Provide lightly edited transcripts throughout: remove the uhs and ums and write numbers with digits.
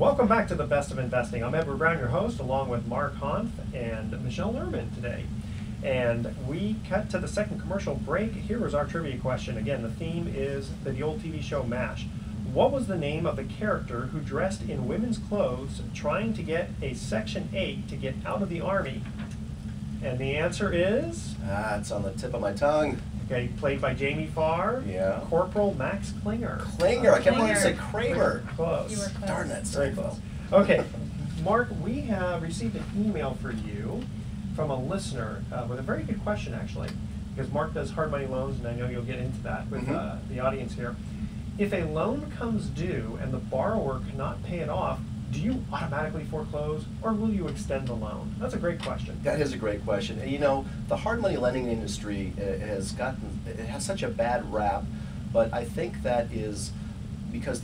Welcome back to the Best of Investing. I'm Edward Brown, your host, along with Mark Hanf and Michelle Lerman today. And we cut to the second commercial break. Here was our trivia question. Again, the theme is the old TV show MASH. What was the name of the character who dressed in women's clothes trying to get a Section 8 to get out of the Army? And the answer is? It's on the tip of my tongue. Okay, played by Jamie Farr. Yeah. Corporal Max Klinger. Klinger. I kept wanting to say Kramer. Close. You were close. Darn that. Very close. Okay, Mark, we have received an email for you from a listener with a very good question, actually, because Mark does hard money loans, and I know you'll get into that with the audience here. If a loan comes due and the borrower cannot pay it off, do you automatically foreclose, or will you extend the loan? That's a great question. That is a great question. And you know, the hard money lending industry has such a bad rap, but I think that is because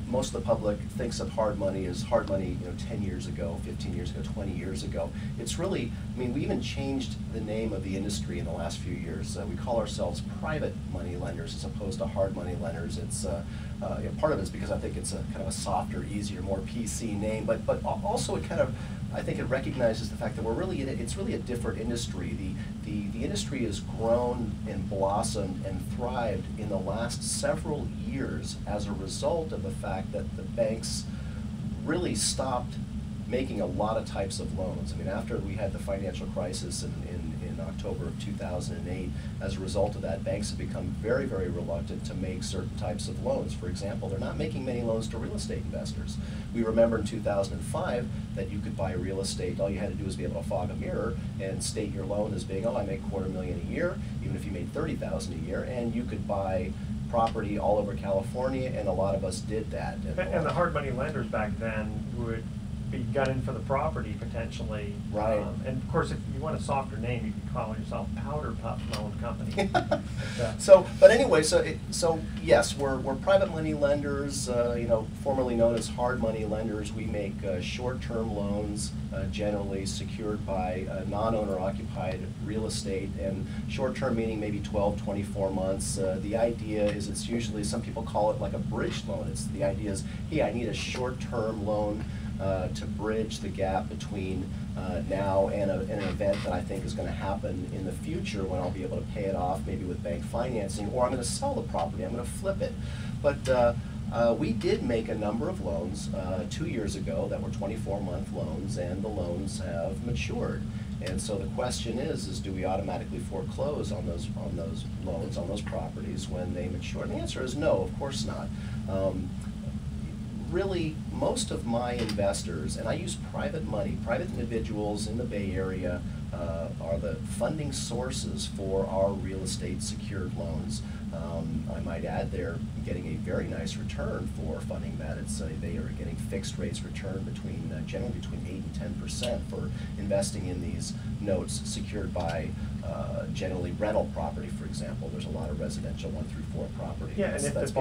most of the public thinks of hard money as hard money, 10 years ago, 15 years ago, 20 years ago. It's really, we even changed the name of the industry in the last few years. We call ourselves private money lenders as opposed to hard money lenders. It's part of it is because I think it's a kind of a softer, easier, more PC name, but also I think it recognizes the fact that it's really a different industry. The industry has grown and blossomed and thrived in the last several years as a result of the fact that the banks really stopped making a lot of types of loans. I mean, after we had the financial crisis in October of 2008, as a result of that, banks have become very, very reluctant to make certain types of loans. For example, they're not making many loans to real estate investors. We remember in 2005 that you could buy real estate. All you had to do was be able to fog a mirror and state your loan as being, I make $250,000 a year, even if you made $30,000 a year, and you could buy property all over California, and a lot of us did that. And the hard money lenders back then would be gunning for the property potentially. Right. And of course, if you want a softer name, you could call yourself Powder Puff Loan Company. But anyway, so yes, we're private money lenders, formerly known as hard money lenders. We make short-term loans, generally secured by non-owner occupied real estate, and short-term meaning maybe 12, 24 months. The idea is it's usually, some people call it like a bridge loan. The idea is, hey, I need a short-term loan to bridge the gap between now and an event that I think is going to happen in the future when I'll be able to pay it off, maybe with bank financing, or I'm going to sell the property, I'm going to flip it. But we did make a number of loans 2 years ago that were 24-month loans, and the loans have matured. And so the question is do we automatically foreclose on those loans, on those properties when they mature? And the answer is no, of course not. Really, most of my investors, and I use private money, private individuals in the Bay Area are the funding sources for our real estate secured loans. I might add they're getting a very nice return for funding that. They are getting fixed rates return generally between 8 and 10% for investing in these notes secured by generally rental property, for example. There's a lot of residential 1 through 4 property. Yeah, and if the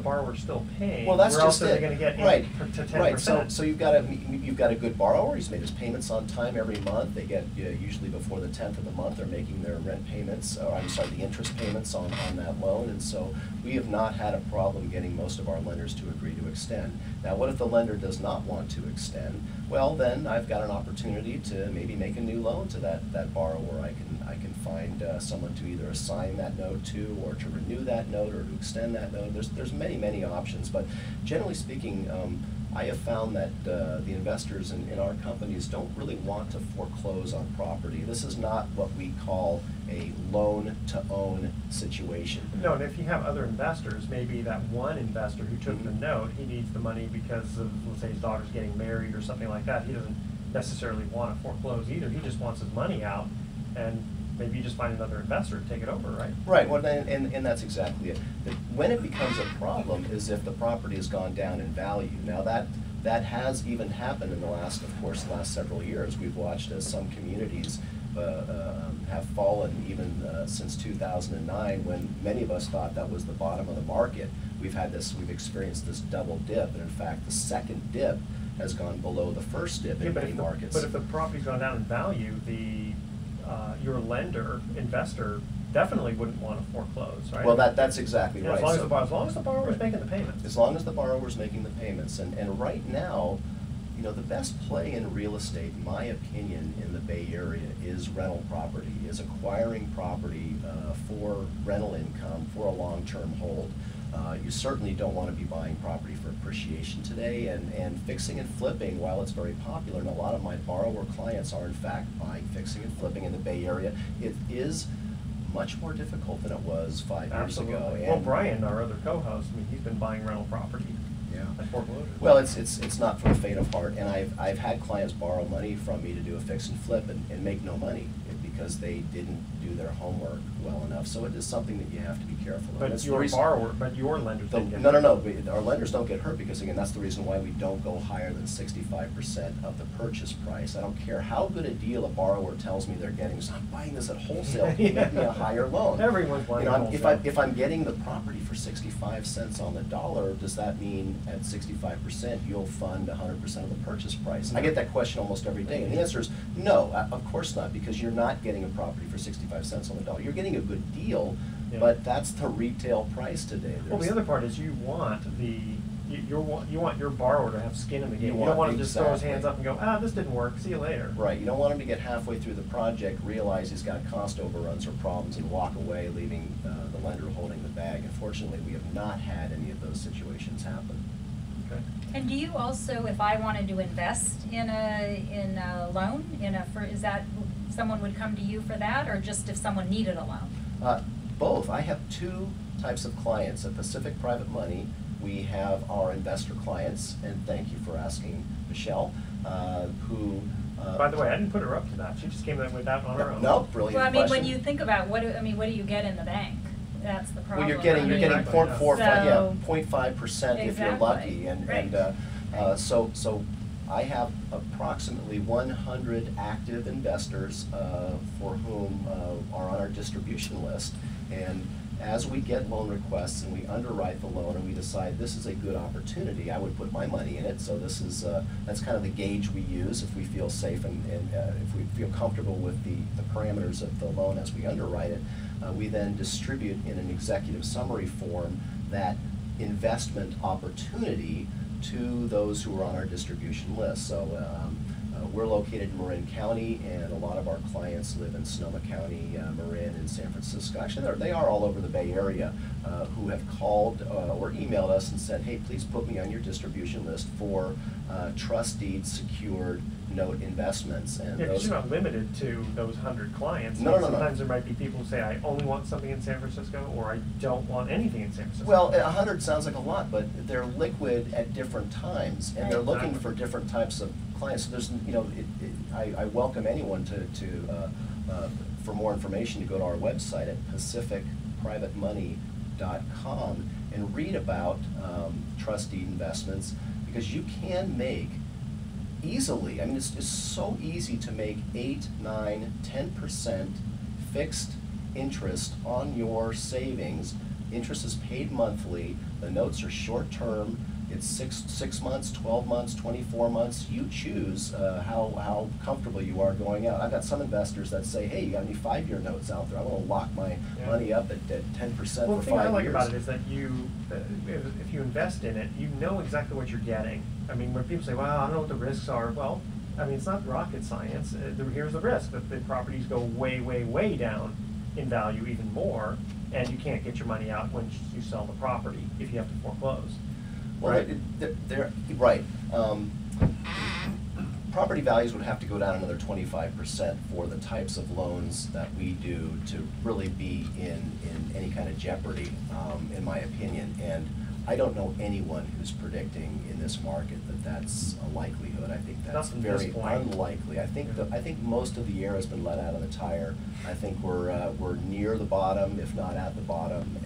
borrower's still paying, well, that's where just else are they going to get 8 to 10%? Right. So you've got a good borrower. He's made his payments on time every month. They get usually before the 10th of the month. They're making their rent payments, or the interest payments on that loan. And so we have not had a problem getting most of our lenders to agree to extend. Now, what if the lender does not want to extend? Well, then I've got an opportunity to maybe make a new loan to that borrower. I can find someone to either assign that note to, or to renew that note, or to extend that note. There's many options, but generally speaking, I have found that the investors in our companies don't really want to foreclose on property. This is not what we call a loan-to-own situation. No, and if you have other investors, maybe that one investor who took the note, he needs the money because of, let's say, his daughter's getting married or something like that. He doesn't necessarily want to foreclose either. He just wants his money out, and maybe you just find another investor to take it over, right? Right, well, and that's exactly it. When it becomes a problem is if the property has gone down in value. Now that has even happened in the last several years. We've watched as some communities have fallen even since 2009, when many of us thought that was the bottom of the market. We've experienced this double dip, and in fact the second dip has gone below the first dip in many markets. But if the property's gone down in value, your investor definitely wouldn't want to foreclose, right? Well, that's exactly Yeah, right. as long as the borrower's making the payments. As long as the borrower's making the payments. And right now, you know, the best play in real estate, in my opinion, in the Bay Area is rental property, is acquiring property for rental income, for a long-term hold. You certainly don't want to be buying property for appreciation today, and fixing and flipping, while it's very popular, and a lot of my borrower clients are in fact buying fixing and flipping in the Bay Area, it is much more difficult than it was 5 years ago. Absolutely. Well, Brian, our other co-host, I mean, he's been buying rental property. Yeah. At foreclosure. Well, it's not for the faint of heart, and I've had clients borrow money from me to do a fix and flip and make no money because they didn't do their homework well enough. So it is something that you have to be careful of. But your borrower, but your lenders didn't get No, hurt. our lenders don't get hurt because, again, that's the reason why we don't go higher than 65% of the purchase price. I don't care how good a deal a borrower tells me they're getting, so I'm buying this at wholesale, can you make me a higher loan? Everyone's buying at wholesale. If I'm getting the property for 65 cents on the dollar, does that mean at 65% you'll fund 100% of the purchase price? I get that question almost every day, and the answer is no, of course not, because you're not getting a property for 65 cents on the dollar. You're getting a good deal, Yeah. but that's the retail price today. Well, the other part is you want your borrower to have skin in the game. You don't want him to just throw his hands up and go, this didn't work, see you later. Right, you don't want him to get halfway through the project, realize he's got cost overruns or problems, and walk away, leaving the lender holding the bag. Unfortunately, we have not had any of those situations happen. Okay. And do you also, if I wanted to invest in a loan, is that someone would come to you for that, or just if someone needed a loan? Both. I have two types of clients. At Pacific Private Money, we have our investor clients, and thank you for asking, Michelle, who... By the way, I didn't put her up to that. She just came with that on her own. No, brilliant Well, I mean, question. when you think about what do you get in the bank? That's the problem. Well, you're getting Exactly, 0.45%, So- 0.5% if you're lucky, Exactly, right. so I have approximately 100 active investors for whom are on our distribution list, and as we get loan requests and we underwrite the loan and we decide this is a good opportunity, I would put my money in it. So this is that's kind of the gauge we use if we feel safe and if we feel comfortable with the parameters of the loan as we underwrite it. We then distribute in an executive summary form that investment opportunity to those who are on our distribution list. So we're located in Marin County, and a lot of our clients live in Sonoma County, Marin, and San Francisco. Actually, they are all over the Bay Area who have called or emailed us and said, hey, please put me on your distribution list for trust deed secured note investments. And Yeah, because those, you're not limited to those 100 clients. No. Sometimes there might be people who say, I only want something in San Francisco, or I don't want anything in San Francisco. Well, 100 sounds like a lot, but they're liquid at different times, and they're looking Exactly. for different types of clients. So there's, I welcome anyone for more information to go to our website at pacificprivatemoney.com and read about trust deed investments, because you can make easily, I mean, it's so easy to make 8, 9, 10% fixed interest on your savings. Interest is paid monthly. The notes are short term. It's six months, 12 months, 24 months. You choose how comfortable you are going out. I've got some investors that say, hey, you got any 5-year notes out there? I want to lock my money up at 10% for 5 years. Well, the thing I like about it is that if you invest in it, you know exactly what you're getting. I mean, when people say, well, I don't know what the risks are, well, I mean, it's not rocket science. Here's the risk, that the properties go way, way, way down in value even more, and you can't get your money out when you sell the property if you have to foreclose. Well, Right. they're right. Property values would have to go down another 25% for the types of loans that we do to really be in any kind of jeopardy, in my opinion. And I don't know anyone who's predicting in this market that that's a likelihood. I think that's Not from this very point. unlikely. I think most of the air has been let out of the tire. I think we're near the bottom, if not at the bottom.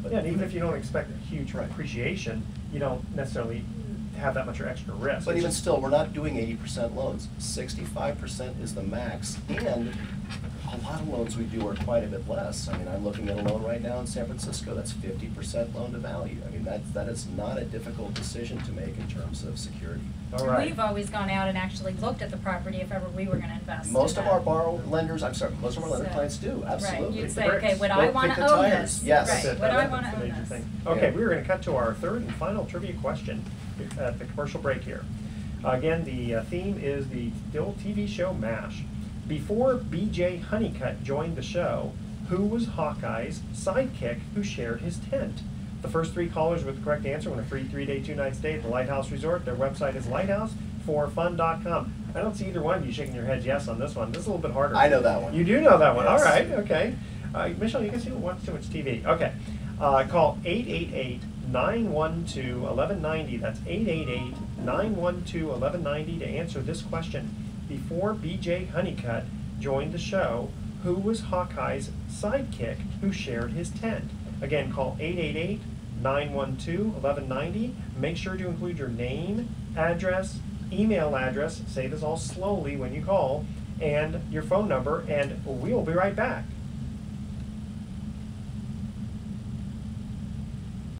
But Yeah, and even if you don't expect a huge Right. appreciation, you don't necessarily have that much extra risk. But It's even just- still, we're not doing 80% loans. 65% is the max, and a lot of loans we do are quite a bit less. I mean, I'm looking at a loan right now in San Francisco that's 50% loan to value. I mean, that is not a difficult decision to make in terms of security. All right. We've always gone out and actually looked at the property if ever we were gonna invest. Most in of our that. lenders, most of our lender So- clients do, absolutely. Right, you'd It's say, the okay, bricks. would I Don't wanna kick the own tires. this? Yes. Right, That's would I the wanna own major this? thing. Okay, Yeah. we're going to cut to our third and final trivia question at the commercial break here. Again, the theme is the still TV show MASH. Before B.J. Honeycutt joined the show, who was Hawkeye's sidekick who shared his tent? The first 3 callers with the correct answer win a free 3-day, 2-night stay at the Lighthouse Resort. Their website is lighthouseforfun.com. I don't see either one of you shaking your heads yes on this one. This is a little bit harder. I know that one. You do know that one. Yes. All right, okay. Michelle, you can see who watches too much TV. Okay. Call 888-912-1190. That's 888-912-1190 to answer this question. Before B.J. Honeycutt joined the show, who was Hawkeye's sidekick who shared his tent? Again, call 888-912-1190. Make sure to include your name, address, email address, say this all slowly when you call, and your phone number, and we'll be right back.